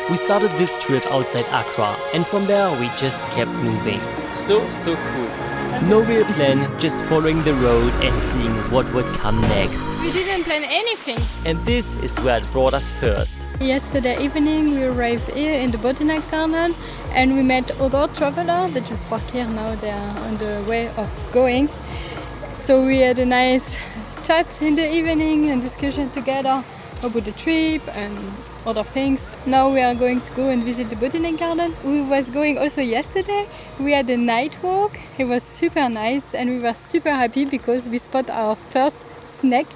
We started this trip outside Accra, and from there we just kept moving. So cool. No real plan, just following the road and seeing what would come next. We didn't plan anything. And this is where it brought us first. Yesterday evening we arrived here in the Botanical garden and we met other travelers that just park here now. They are on the way of going. So we had a nice chat in the evening and discussion together about the trip and other things. Now we are going to go and visit the Botanical garden. We was going also yesterday. We had a night walk. It was super nice and we were super happy because we spotted our first snake.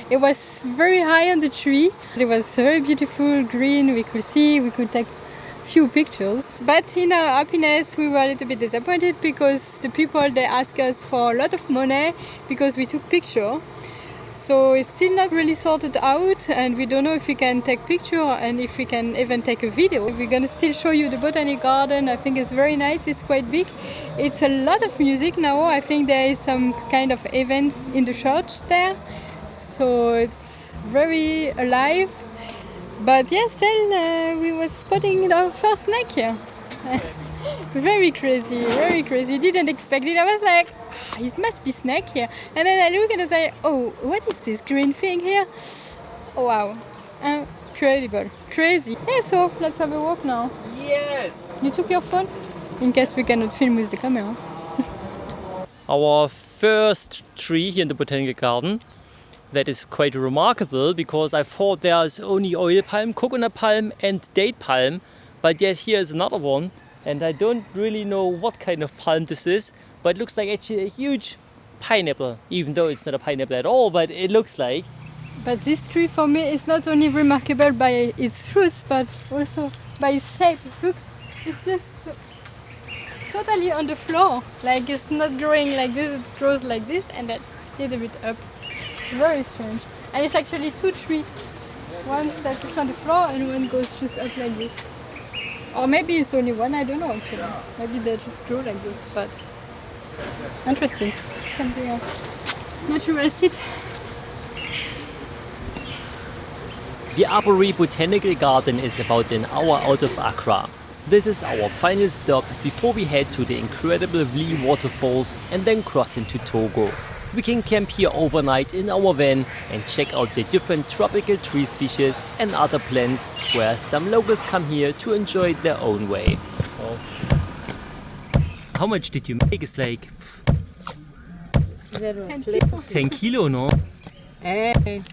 It was very high on the tree. It was very beautiful, green. We could see, we could take few pictures. But in our happiness we were a little bit disappointed because the people they asked us for a lot of money because we took picture. So it's still not really sorted out and we don't know if we can take picture and if we can even take a video. We're gonna still show you the Botanical garden. I think it's very nice, it's quite big. It's a lot of music now. I think there is some kind of event in the church there. So it's very alive. But yes, still we were spotting our first snake here. Very crazy, very crazy. Didn't expect it. I was like, it must be snake here. And then I look and I say, oh, what is this green thing here? Oh wow, incredible, crazy. Yeah, so let's have a walk now. Yes! You took your phone? In case we cannot film with the camera. Our first tree here in the Botanical Garden. That is quite remarkable because I thought there's only oil palm, coconut palm and date palm, but yet here is another one and I don't really know what kind of palm this is, but it looks like actually a huge pineapple, even though it's not a pineapple at all, but it looks like. But this tree for me is not only remarkable by its fruits but also by its shape. Look, it's just totally on the floor, like it's not growing like this, it grows like this and then a little bit up. Very strange. And it's actually two trees. One that is on the floor and one goes just up like this. Or maybe it's only one, I don't know actually. Maybe they just grow like this, but interesting. Can be a natural seed. The Arbory Botanical Garden is about an hour out of Accra. This is our final stop before we head to the incredible Wli Waterfalls and then cross into Togo. We can camp here overnight in our van and check out the different tropical tree species and other plants where some locals come here to enjoy it their own way. Oh. How much did you make? It's like 10 kilo, no? 10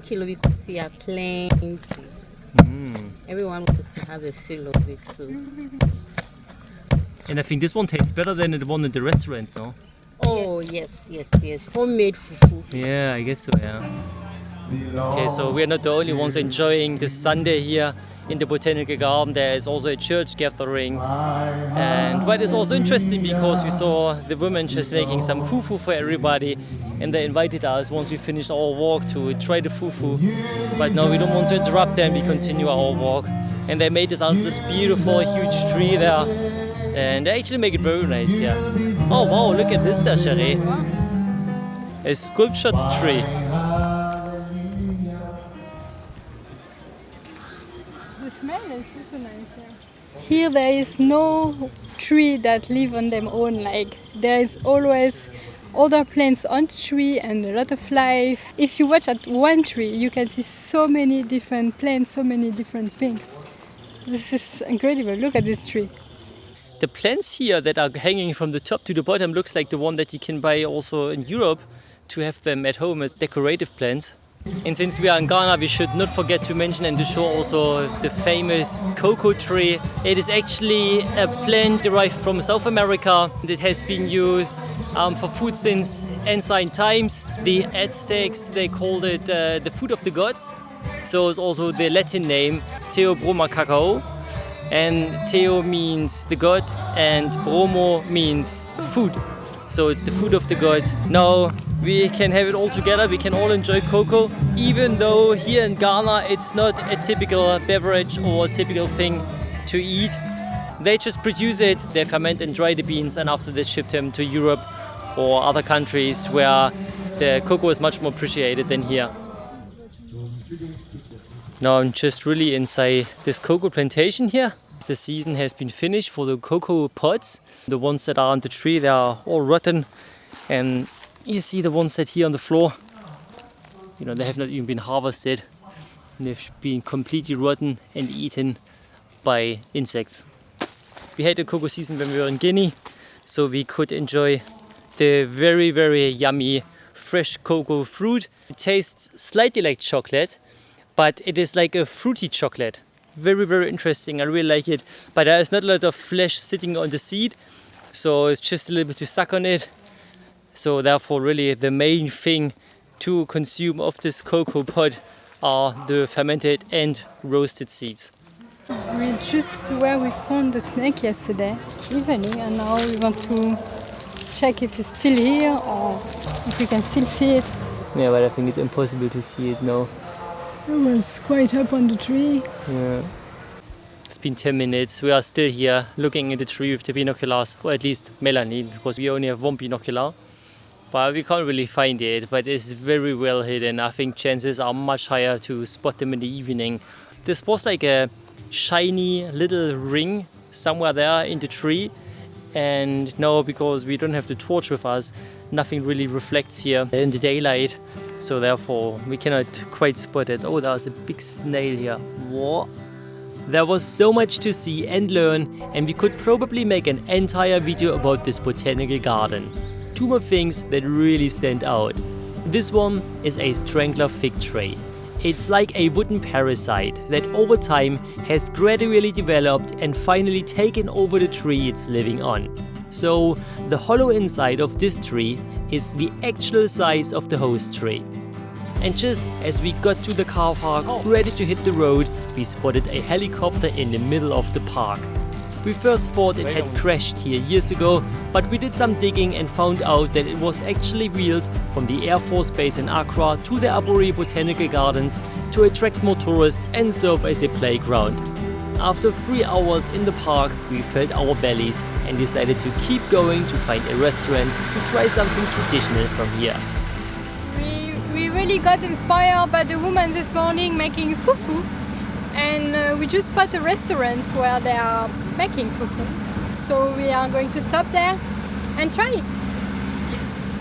kilo because we are plenty. Everyone wants to have a feel of it. So. And I think this one tastes better than the one in the restaurant, no? Oh yes. Homemade fufu. Yeah, I guess so, yeah. Okay, so we are not the only ones enjoying this Sunday here in the Botanical Garden. There is also a church gathering. And what is also interesting because we saw the women just making some fufu for everybody and they invited us once we finished our walk to try the fufu. But no, we don't want to interrupt them, we continue our walk. And they made us out of this beautiful huge tree there. And they actually make it very nice, yeah. Oh wow, look at this there, Chérie. A sculptured tree. The smell is also nice, yeah. Here there is no tree that live on their own, like there is always other plants on the tree and a lot of life. If you watch at one tree, you can see so many different plants, so many different things. This is incredible, look at this tree. The plants here that are hanging from the top to the bottom looks like the one that you can buy also in Europe to have them at home as decorative plants. And since we are in Ghana, we should not forget to mention and to show also the famous cocoa tree. It is actually a plant derived from South America. It has been used for food since ancient times. The Aztecs, they called it the food of the gods. So it's also the Latin name, Theobroma cacao. And Theo means the god and Bromo means food. So it's the food of the god. Now we can have it all together, we can all enjoy cocoa, even though here in Ghana it's not a typical beverage or a typical thing to eat. They just produce it, they ferment and dry the beans and after they ship them to Europe or other countries where the cocoa is much more appreciated than here. Now I'm just really inside this cocoa plantation here. The season has been finished for the cocoa pods. The ones that are on the tree, they are all rotten. And you see the ones that here on the floor, you know, they have not even been harvested. They've been completely rotten and eaten by insects. We had a cocoa season when we were in Guinea, so we could enjoy the very, very yummy fresh cocoa fruit. It tastes slightly like chocolate, but it is like a fruity chocolate. Very, very interesting. I really like it. But there is not a lot of flesh sitting on the seed, so it's just a little bit to suck on it. So therefore, really the main thing to consume of this cocoa pod are the fermented and roasted seeds. We're just where we found the snake yesterday evening, and now we want to check if it's still here or if we can still see it. Yeah, but I think it's impossible to see it now. It was quite up on the tree. Yeah. It's been 10 minutes. We are still here looking at the tree with the binoculars, or at least Melanie, because we only have one binocular. But we can't really find it, but it's very well hidden. I think chances are much higher to spot them in the evening. This was like a shiny little ring somewhere there in the tree, and now because we don't have the torch with us, nothing really reflects here in the daylight, so therefore we cannot quite spot it. Oh, there's a big snail here. What? There was so much to see and learn, and we could probably make an entire video about this botanical garden. Two more things that really stand out. This one is a strangler fig tree. It's like a wooden parasite that over time has gradually developed and finally taken over the tree it's living on. So the hollow inside of this tree is the actual size of the host tree. And just as we got to the car park, ready to hit the road, we spotted a helicopter in the middle of the park. We first thought it had crashed here years ago, but we did some digging and found out that it was actually wheeled from the Air Force Base in Accra to the Aburi Botanical Gardens to attract more tourists and serve as a playground. After 3 hours in the park, we felt our bellies and decided to keep going to find a restaurant to try something traditional from here. We really got inspired by the woman this morning making fufu, and we just spot a restaurant where they are making fufu. So we are going to stop there and try. Yes.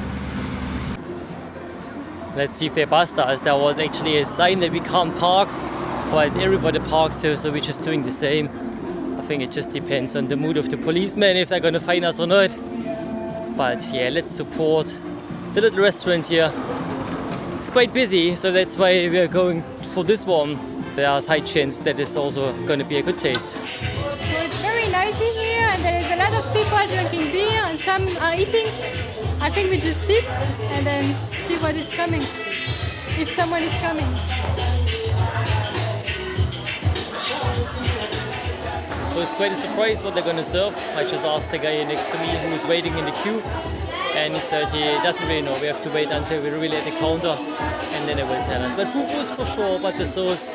Let's see if they passed us. There was actually a sign that we can't park, but everybody parks here, so we're just doing the same. I think it just depends on the mood of the policemen if they're going to find us or not. But yeah, let's support the little restaurant here. It's quite busy, so that's why we are going for this one. There's high chance that it's also going to be a good taste. So it's very noisy here, and there is a lot of people drinking beer and some are eating. I think we just sit and then see what is coming, if someone is coming. So it's quite a surprise what they're going to serve. I just asked the guy next to me who is waiting in the queue, and he said he doesn't really know. We have to wait until we're really at the counter and then they will tell us. But fufu is for sure, but the sauce,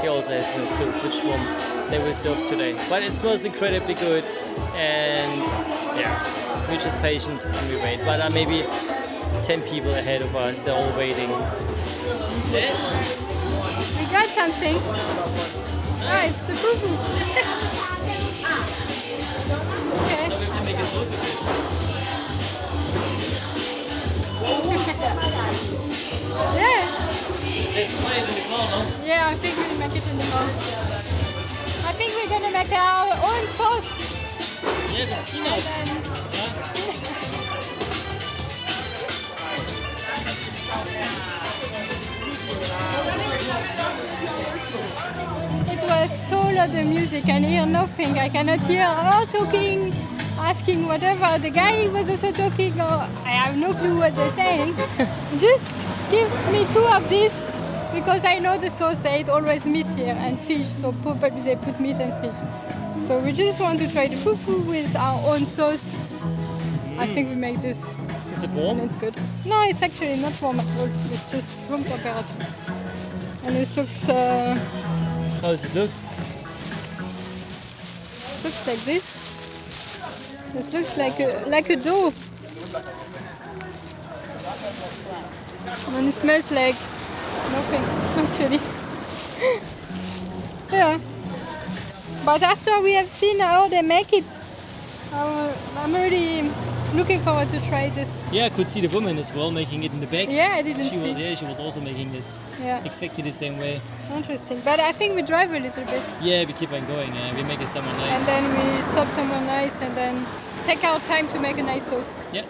he also has no clue which one they will serve today. But it smells incredibly good, and yeah, we're just patient and we wait. But maybe 10 people ahead of us, they're all waiting. We got something. Nice, the fufu. Okay. Now we have to make a sauce with it. Yeah. Let's try it in the car, no? Yeah, I think we'll make it in the car. I think we're gonna make our own sauce. Yeah, the peanut. It was so loud the music, I hear nothing. I cannot hear talking, asking whatever. The guy was also talking, I have no clue what they're saying. Just give me 2 of these, because I know the sauce, they eat always meat here and fish, so probably they put meat and fish. So we just want to try the fufu with our own sauce. I think we make this. Is it warm? And it's good. No, it's actually not warm at all. It's just room temperature. And this looks... How does it look? looks like this. This looks like a dough. And it smells like nothing, actually. Yeah. But after we have seen how they make it, I'm really looking forward to try this. Yeah, I could see the woman as well making it in the back. Yeah, I didn't She see. was, yeah, she was also making it Yeah, exactly the same way. interesting. But I think we drive a little bit. Yeah, we keep on going. We make it somewhere nice. And then we stop somewhere nice and then take our time to make a nice sauce. Yeah.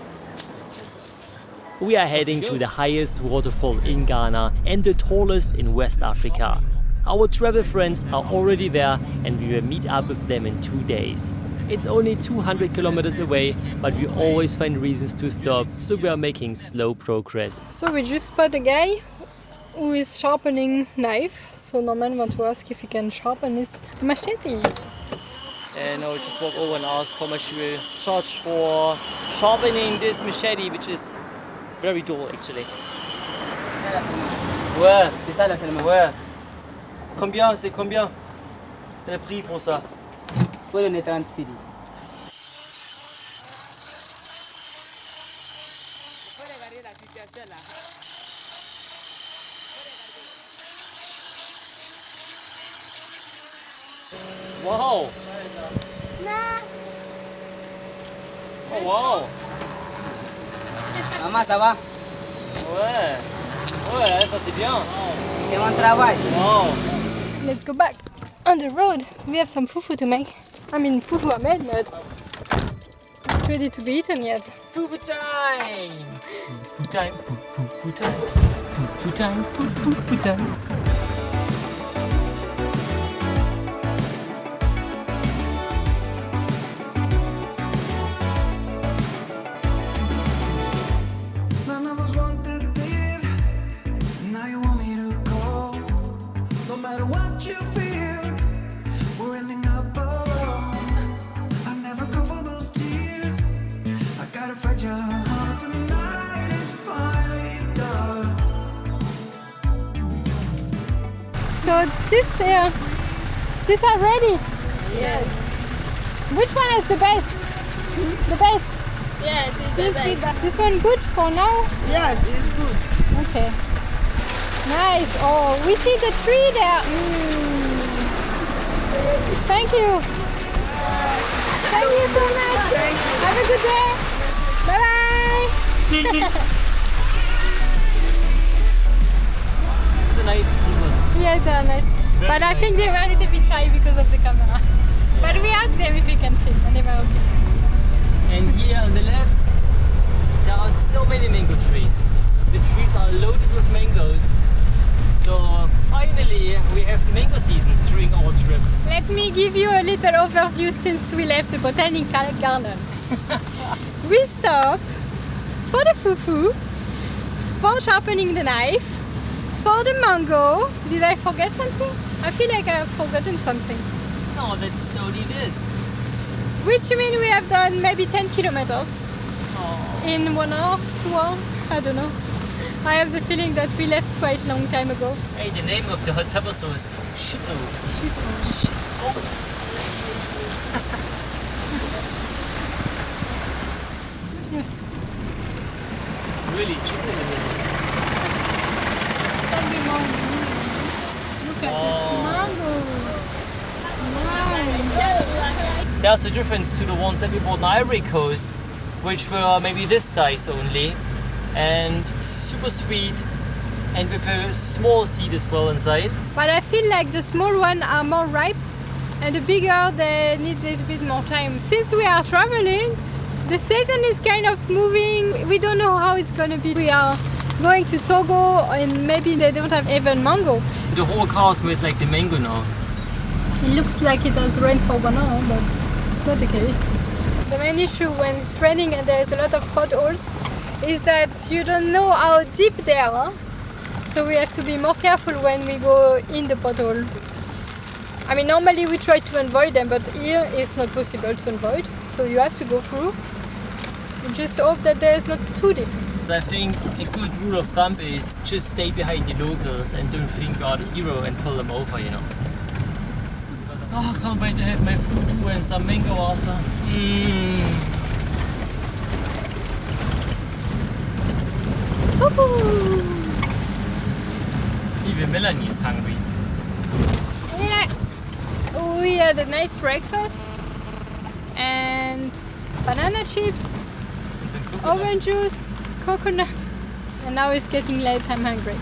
We are heading to the highest waterfall in Ghana and the tallest in West Africa. Our travel friends are already there and we will meet up with them in 2 days. It's only 200 kilometers away, but we always find reasons to stop, so we are making slow progress. So we just spot a guy who is sharpening knife. So Norman want to ask if he can sharpen his machete. And I will just walk over and ask how much he will charge for sharpening this machete, which is very dull actually. Ouais, c'est ça là, c'est le ouais. Combien, c'est combien le prix pour ça? Faut donner 30 cedi. Wow! Oh, wow! Maman, ça va? Ouais! Ouais, ça c'est bien! C'est mon travail. Wow! Let's go back on the road. We have some fufu to make. I mean, fufu are made, but not ready to be eaten yet. Fufu time! Fufu time! Fufu time! Fufu time! Fufu time! None of us wanted this. Now you want me to go. No matter what you feel, we're ending up alone. I never go for those tears. I got a fragile heart. The night is finally dark. So these are ready. Yes. Which one is the best? The best. Yes, it's the best. This one good for now? Yes, it's good. Okay. Nice. Oh, we see the tree there. Thank you. Thank you so much. Have a good day. Bye bye. It's a nice people. Yeah, they are nice. Very But I nice. think they were a little bit shy because of the camera. But we asked them if we can sit and they were okay. And here on the left, there are so many mango trees. The trees are loaded with mangoes. So finally we have mango season during our trip. Let me give you a little overview since we left the Botanical garden. We stopped for the fufu, for sharpening the knife, for the mango. Did I forget something? I feel like I have forgotten something. No, that's only this. Which means we have done maybe 10 kilometers Oh. in 1 hour, 2 hours, I don't know. I have the feeling that we left quite a long time ago. Hey, the name of the hot pepper sauce. Shito. Really, just in the middle. Look at Oh. this mango. Wow. There's a difference to the ones that we bought on Ivory Coast, which were maybe this size only, and super sweet, and with a small seed as well inside. But I feel like the small ones are more ripe and the bigger they need a little bit more time. Since we are traveling, the season is kind of moving. We don't know how it's gonna be. We are going to Togo and maybe they don't have even mango. The whole car smells like the mango now. It looks like it has rained for 1 hour, but it's not the case. The main issue when it's raining and there's a lot of potholes is that you don't know how deep they are. So we have to be more careful when we go in the pothole. I mean, normally we try to avoid them, but here it's not possible to avoid. So you have to go through. You just hope that there's not too deep. I think a good rule of thumb is just stay behind the locals and don't think you're the hero and pull them over, you know. Oh, I can't wait to have my fufu and some mango after. Woohoo! Even Melanie is hungry. Yeah. So we had a nice breakfast and banana chips, orange juice, coconut, and now it's getting late, I'm hungry.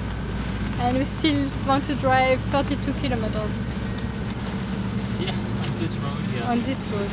And we still want to drive 32 kilometers. Yeah, on this road here. On this road.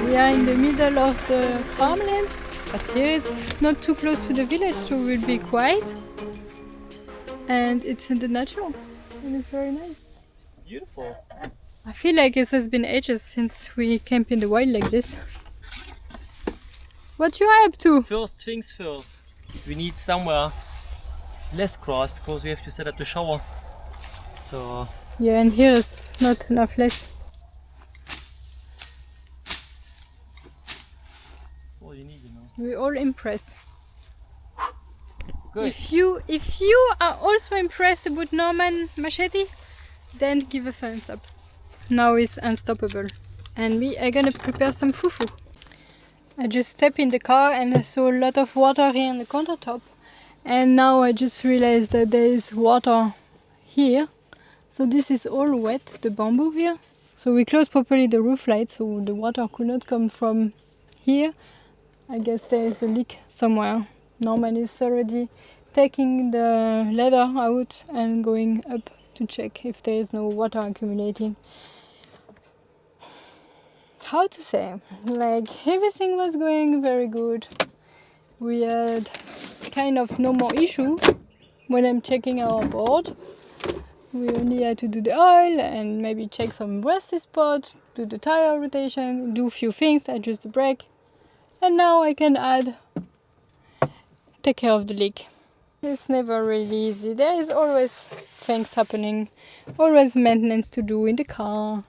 We are in the middle of the farmland, but here it's not too close to the village, so we'll be quiet. And it's in the natural, and it's very nice. Beautiful. I feel like it has been ages since we camp in the wild like this. What you up to? First things first. We need somewhere less grass because we have to set up the shower. So Yeah, and here it's not enough less. that's all you need, you know. We're all impressed. Good. If you are also impressed about Norman Machete, then give a thumbs up. Now it's unstoppable. And we are gonna prepare some fufu. I just stepped in the car and I saw a lot of water here on the countertop. And now I just realized that there is water here. So this is all wet, the bamboo here. So we closed properly the roof light so the water could not come from here. I guess there is a leak somewhere. Norman is already taking the ladder out and going up to check if there is no water accumulating. How to say, like everything was going very good. We had kind of no more issue when I'm checking our board. We only had to do the oil and maybe check some rusty spot, do the tire rotation, do a few things, adjust the brake. And now I can take care of the leak. It's never really easy. There is always things happening, always maintenance to do in the car,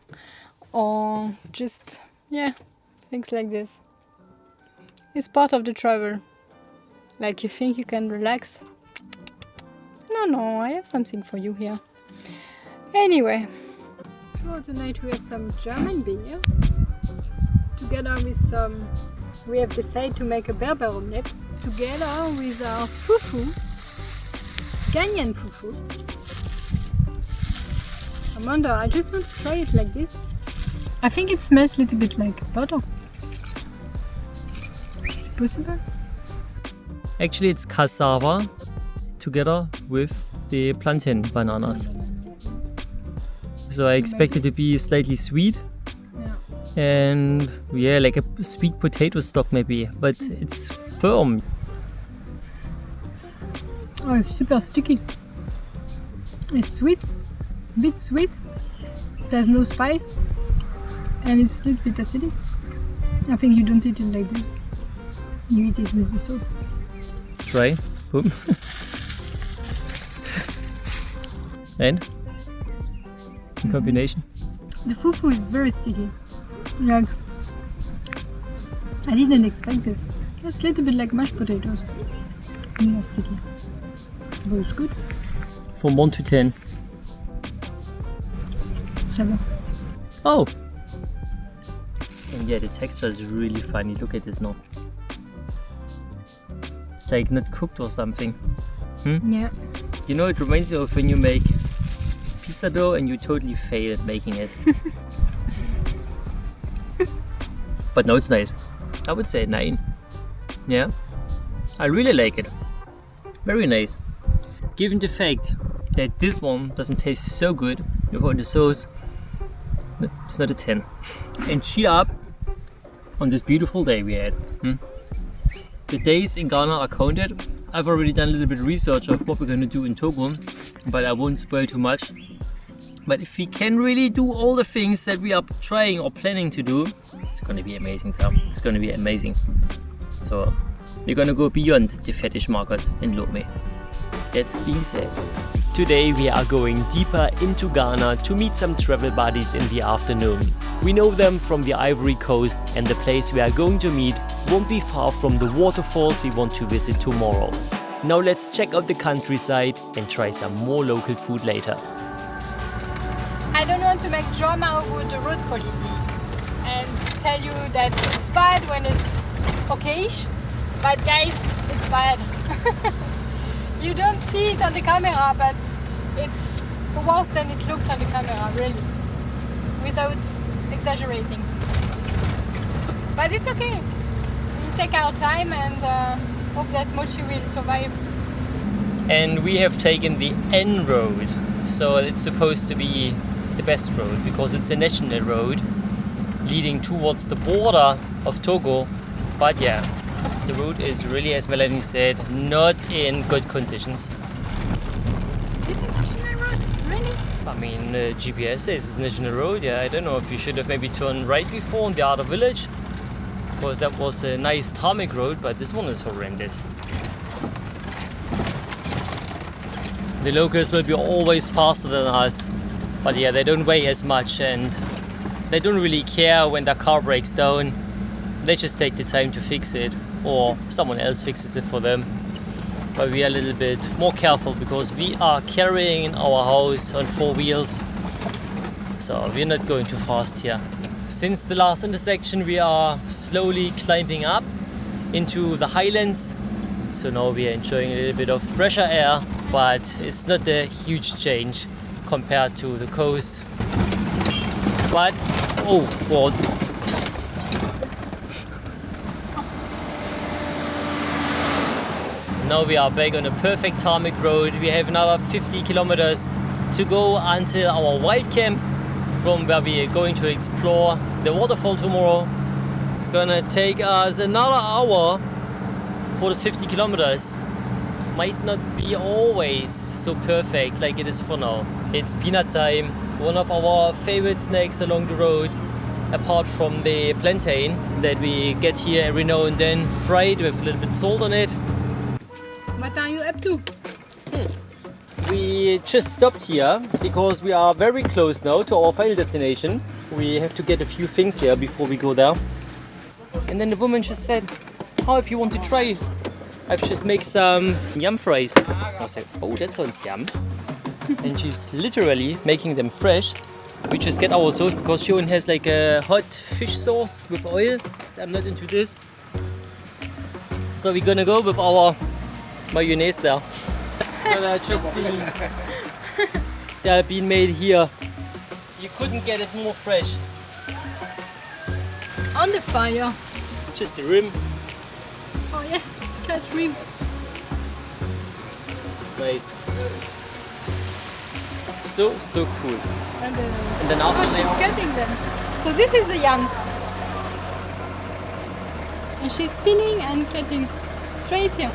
or just, yeah, things like this. It's part of the travel. Like you think you can relax. No, I have something for you here. Anyway, for tonight we have some German beer. Together with some, we have decided to make a Berber omelette. Together with our fufu, Ghanaian fufu. Amanda, I just want to try it like this. I think it smells a little bit like butter. Is it possible? Actually, it's cassava together with the plantain bananas. So I expect it to be slightly sweet. Yeah. And yeah, like a sweet potato stock maybe, but it's firm. Oh, it's super sticky. It's sweet, a bit sweet. There's no spice, and it's a little bit acidic. I think you don't eat it like this. You eat it with the sauce. Try. Boom. And in combination. The fufu is very sticky. Like, I didn't expect this. It's a little bit like mashed potatoes. More sticky. But it's good. From 1 to 10. 7. Oh! And yeah, the texture is really funny. Look at this now. It's like not cooked or something. Yeah. You know, it reminds me of when you make pizza dough and you totally fail at making it. But no, it's nice. I would say 9. Yeah. I really like it. Very nice. Given the fact that this one doesn't taste so good without the sauce, it's not a 10. And cheer up on this beautiful day we had. The days in Ghana are counted. I've already done a little bit of research of what we're going to do in Togo, but I won't spoil too much. But if we can really do all the things that we are trying or planning to do, it's going to be amazing, Tom. It's going to be amazing. So we're going to go beyond the fetish market in Lome. That's being said. Today we are going deeper into Ghana to meet some travel buddies in the afternoon. We know them from the Ivory Coast, and the place we are going to meet won't be far from the waterfalls we want to visit tomorrow. Now let's check out the countryside and try some more local food later. I don't want to make drama about the road quality and tell you that it's bad when it's okayish, but guys, it's bad. You don't see it on the camera, but it's worse than it looks on the camera, really, without exaggerating. But it's okay. We take our time and hope that Mochi will survive. And we have taken the N road, so it's supposed to be the best road because it's a national road leading towards the border of Togo. But yeah, the road is really, as Melanie said, not in good conditions. This is national road, really? I mean, GPS says it's national road. Yeah, I don't know if you should have maybe turned right before in the other village, because that was a nice tarmac road, but this one is horrendous. The locals will be always faster than us, but yeah, they don't weigh as much and they don't really care when their car breaks down. They just take the time to fix it, or someone else fixes it for them. But we are a little bit more careful because we are carrying our house on 4 wheels, so we're not going too fast here. Since the last intersection we are slowly climbing up into the highlands, so now we are enjoying a little bit of fresher air, but it's not a huge change compared to the coast. But oh god. Now we are back on a perfect tarmac road. We have another 50 kilometers to go until our wild camp, from where we are going to explore the waterfall tomorrow. It's gonna take us another hour for this 50 kilometers. Might not be always so perfect like it is for now. It's peanut time, one of our favorite snacks along the road, apart from the plantain that we get here every now and then, fried with a little bit salt on it. What are you up to? We just stopped here because we are very close now to our final destination. We have to get a few things here before we go there. And then the woman just said, "Oh, if you want to try, I've just made some yam fries." I said, "Oh, that sounds yum." And she's literally making them fresh. We just get our sauce because she only has like a hot fish sauce with oil. I'm not into this. So we're gonna go with our mayonnaise there. So they're being made here. You couldn't get it more fresh. On the fire. It's just a rim. Oh yeah, cut rim. Nice. So cool. And then after oh, she's cutting them. So this is the yam. And she's peeling and cutting straight here.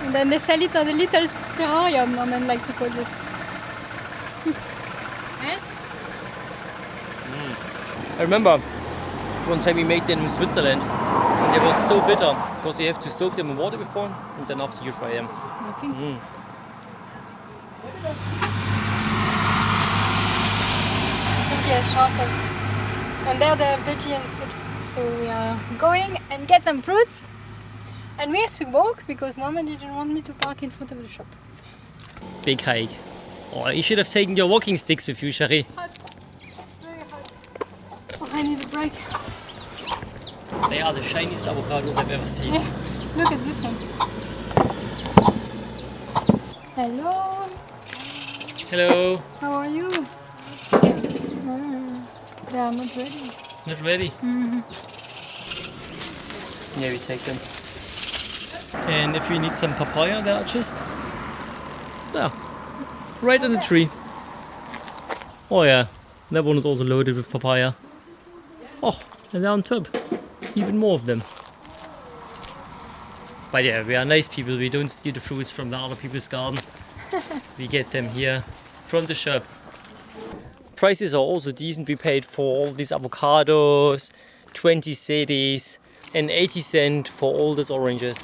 And then they sell it on a little terrarium, Norman like to call this. I remember one time we made them in Switzerland and they were so bitter because you have to soak them in water before and then after you fry them. Okay. I think yes, sharpened. And they're the veggie and fruits. So we are going and get some fruits. And we have to walk because Norman didn't want me to park in front of the shop. Big hike. Oh, you should have taken your walking sticks with you, Cherie. Hot. It's very hot. Oh, I need a break. They are the shiniest avocados I've ever seen. Yeah, look at this one. Hello. Hello. How are you? They are not ready. Not ready? Mm-hmm. Yeah, we take them. And if we need some papaya, they are just there, right on the tree. Oh yeah, that one is also loaded with papaya. Oh, and they're on top. Even more of them. But yeah, we are nice people. We don't steal the fruits from the other people's garden. We get them here from the shop. Prices are also decent. We paid for all these avocados, 20 cedis and 80 cents for all these oranges.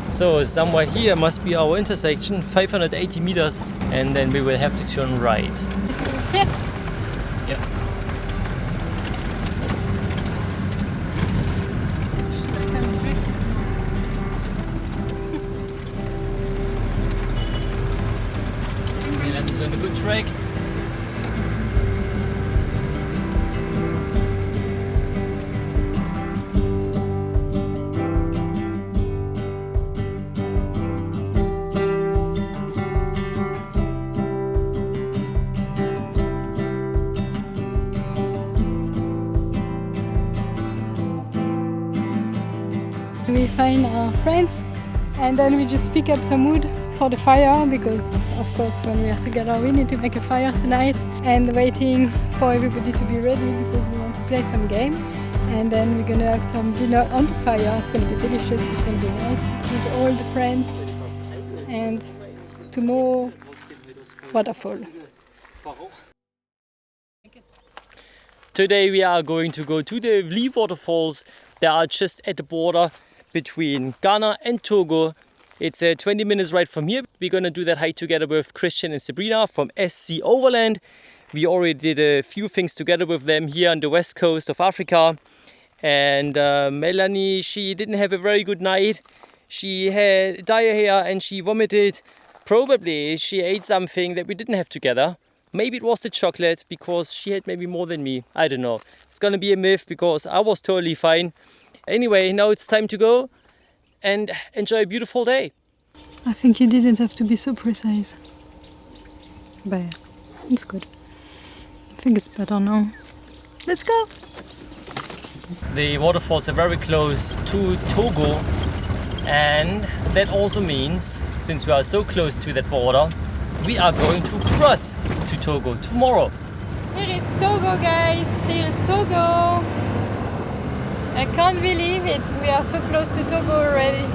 So somewhere here must be our intersection, 580 meters, and then we will have to turn right. It's here. Yeah. Kind of drifted. We landed on a good track. We find our friends and then we just pick up some wood for the fire because of course when we are together we need to make a fire tonight, and waiting for everybody to be ready because we want to play some game, and then we're gonna have some dinner on the fire. It's gonna be delicious, it's gonna be nice with all the friends, and tomorrow waterfall. Today we are going to go to the Wli Waterfalls. They are just at the border between Ghana and Togo. It's a 20 minutes ride from here. We're gonna do that hike together with Christian and Sabrina from SC Overland. We already did a few things together with them here on the west coast of Africa. And Melanie, she didn't have a very good night. She had diarrhea and she vomited. Probably she ate something that we didn't have together. Maybe it was the chocolate because she had maybe more than me. I don't know. It's gonna be a myth because I was totally fine. Anyway, now it's time to go and enjoy a beautiful day. I think you didn't have to be so precise, but it's good. I think it's better now. Let's go! The waterfalls are very close to Togo, and that also means, since we are so close to that border, we are going to cross to Togo tomorrow. Here is Togo, guys! Here is Togo! I can't believe it. We are so close to Togo already.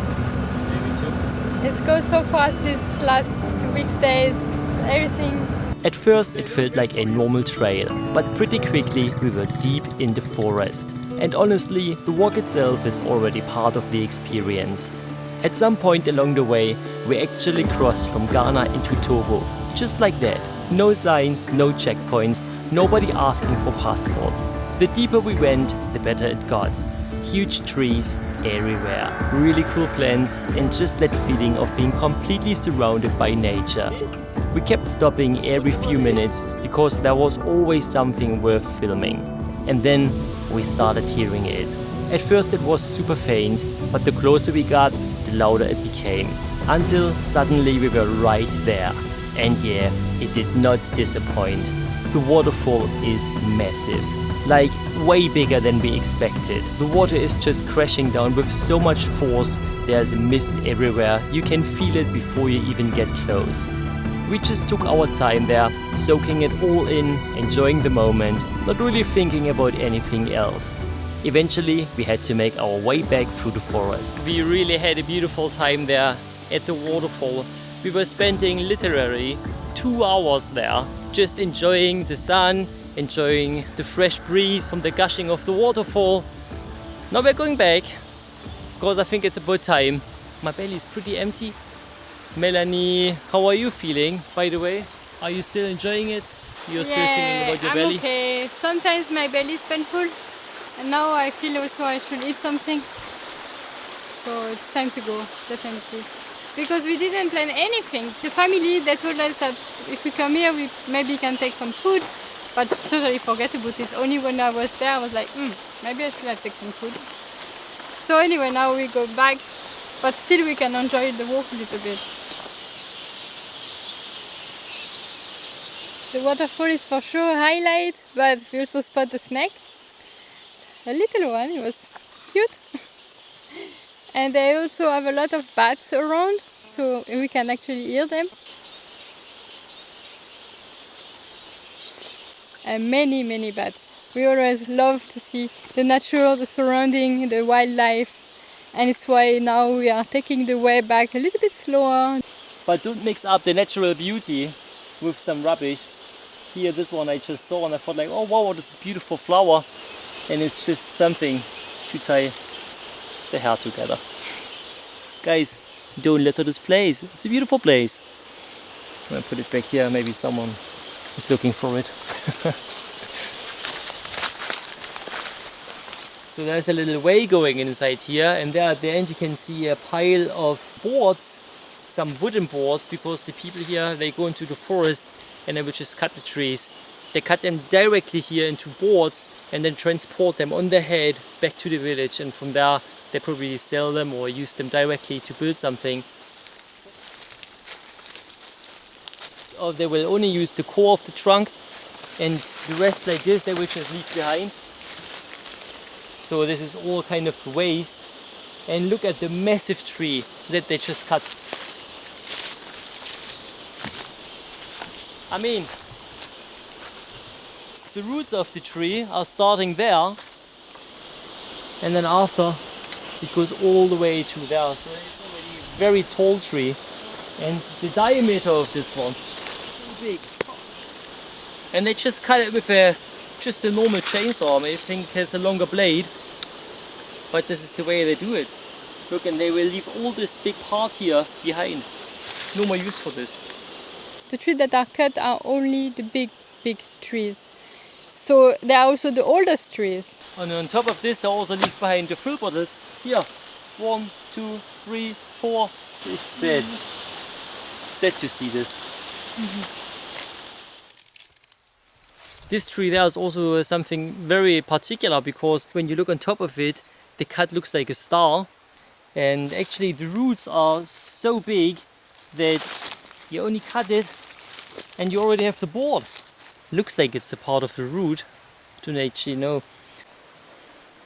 It's gone so fast these last 2 weeks, days, everything. At first it felt like a normal trail, but pretty quickly we were deep in the forest. And honestly, the walk itself is already part of the experience. At some point along the way, we actually crossed from Ghana into Togo. Just like that. No signs, no checkpoints, nobody asking for passports. The deeper we went, the better it got. Huge trees everywhere, really cool plants, and just that feeling of being completely surrounded by nature. We kept stopping every few minutes because there was always something worth filming. And then we started hearing it. At first it was super faint, but the closer we got, the louder it became. Until suddenly we were right there. And yeah, it did not disappoint. The waterfall is massive. Like, way bigger than we expected. The water is just crashing down with so much force. There's mist everywhere. You can feel it before you even get close. We just took our time there, soaking it all in, enjoying the moment, not really thinking about anything else. Eventually, we had to make our way back through the forest. We really had a beautiful time there at the waterfall. We were spending literally 2 hours there, just enjoying the sun, enjoying the fresh breeze from the gushing of the waterfall. Now we're going back because I think it's about time. My belly is pretty empty. Melanie, how are you feeling, by the way? Are you still enjoying it? You're still thinking about your belly? Okay. Sometimes my belly is painful, and now I feel also I should eat something. So it's time to go, definitely. Because we didn't plan anything. The family, they told us that if we come here, we maybe can take some food, but totally forget about it. Only when I was there, I was like, maybe I should have taken some food. So anyway, now we go back, but still we can enjoy the walk a little bit. The waterfall is for sure a highlight, but we also spot the snake. A little one, it was cute. And they also have a lot of bats around, so we can actually hear them. And many, many bats. We always love to see the nature, the surrounding, the wildlife. And it's why now we are taking the way back a little bit slower. But don't mix up the natural beauty with some rubbish. Here, this one I just saw and I thought like, oh wow, this is a beautiful flower. And it's just something to tie the hair together. Guys, don't litter this place. It's a beautiful place. I'm gonna put it back here. Maybe someone is looking for it. So there's a little way going inside here, and there at the end you can see a pile of boards, some wooden boards, because the people here, they go into the forest and they will just cut the trees. They cut them directly here into boards and then transport them on their head back to the village, and from there they probably sell them or use them directly to build something. Or they will only use the core of the trunk, and the rest like this they will just leave behind. So this is all kind of waste. And look at the massive tree that they just cut. I mean, the roots of the tree are starting there, and then after it goes all the way to there. So it's already a very tall tree, and the diameter of this one is so big. And they just cut it with just a normal chainsaw. I think it has a longer blade, but this is the way they do it. Look, and they will leave all this big part here behind. No more use for this. The trees that are cut are only the big trees. So they are also the oldest trees. And on top of this, they also leave behind the fill bottles. Here, 1, 2, 3, 4. It's sad. Sad to see this. This tree there is also something very particular, because when you look on top of it, the cut looks like a star. And actually the roots are so big that you only cut it and you already have the board. Looks like it's a part of the root. Don't actually know.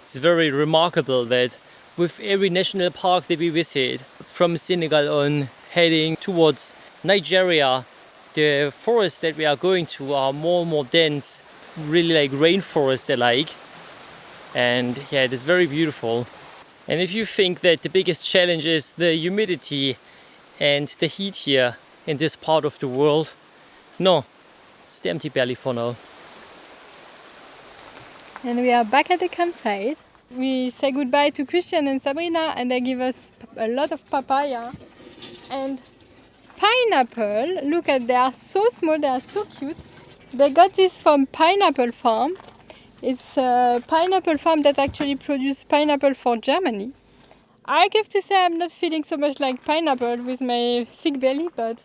It's very remarkable that with every national park that we visit, from Senegal on heading towards Nigeria, the forests that we are going to are more and more dense, really like rainforest alike. And yeah, it is very beautiful. And if you think that the biggest challenge is the humidity and the heat here in this part of the world, no, it's the empty belly for now. And we are back at the campsite. We say goodbye to Christian and Sabrina, and they give us a lot of papaya and pineapple. Look at, they are so small, they are so cute. They got this from Pineapple Farm. It's a pineapple farm that actually produces pineapple for Germany. I have to say I'm not feeling so much like pineapple with my sick belly, but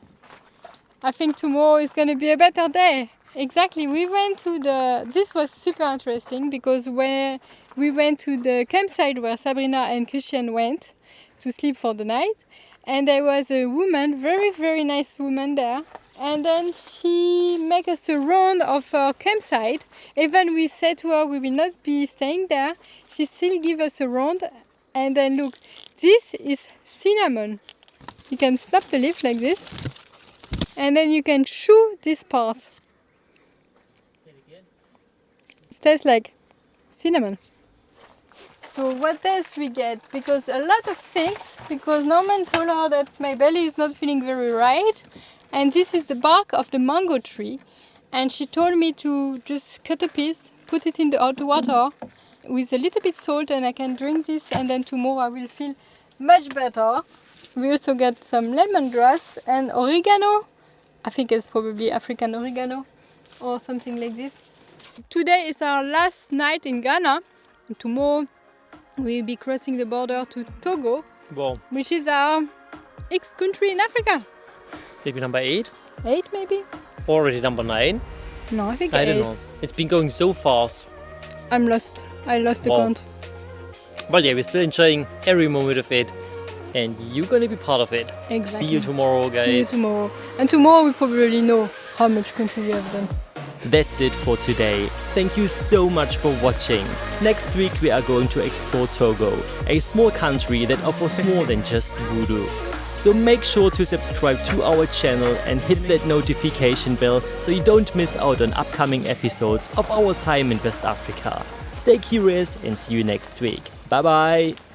I think tomorrow is going to be a better day. Exactly, we went to this was super interesting, because when we went to the campsite where Sabrina and Christian went to sleep for the night, and there was a woman, very nice woman there. And then she made us a round of our campsite. Even we said to her we will not be staying there, she still give us a round. And then look, this is cinnamon. You can snap the leaf like this, and then you can chew this part. It tastes like cinnamon. So what else we get? Because a lot of things, because Norman told her that my belly is not feeling very right. And this is the bark of the mango tree, and she told me to just cut a piece, put it in the hot water with a little bit salt, and I can drink this, and then tomorrow I will feel much better. We also got some lemongrass and oregano. I think it's probably African oregano or something like this. Today is our last night in Ghana. And tomorrow we'll be crossing the border to Togo, Wow. which is our ex-country in Africa. Maybe number 8? 8 maybe? Already number 9? No, I think I 8. don't know. It's been going so fast. I'm lost. I lost the Wow. count. But yeah, we're still enjoying every moment of it. And you're gonna be part of it. Exactly. See you tomorrow, guys. See you tomorrow. And tomorrow we probably know how much country we have done. That's it for today. Thank you so much for watching. Next week we are going to explore Togo, a small country that offers more than just voodoo. So make sure to subscribe to our channel and hit that notification bell so you don't miss out on upcoming episodes of our time in West Africa. Stay curious and see you next week. Bye bye!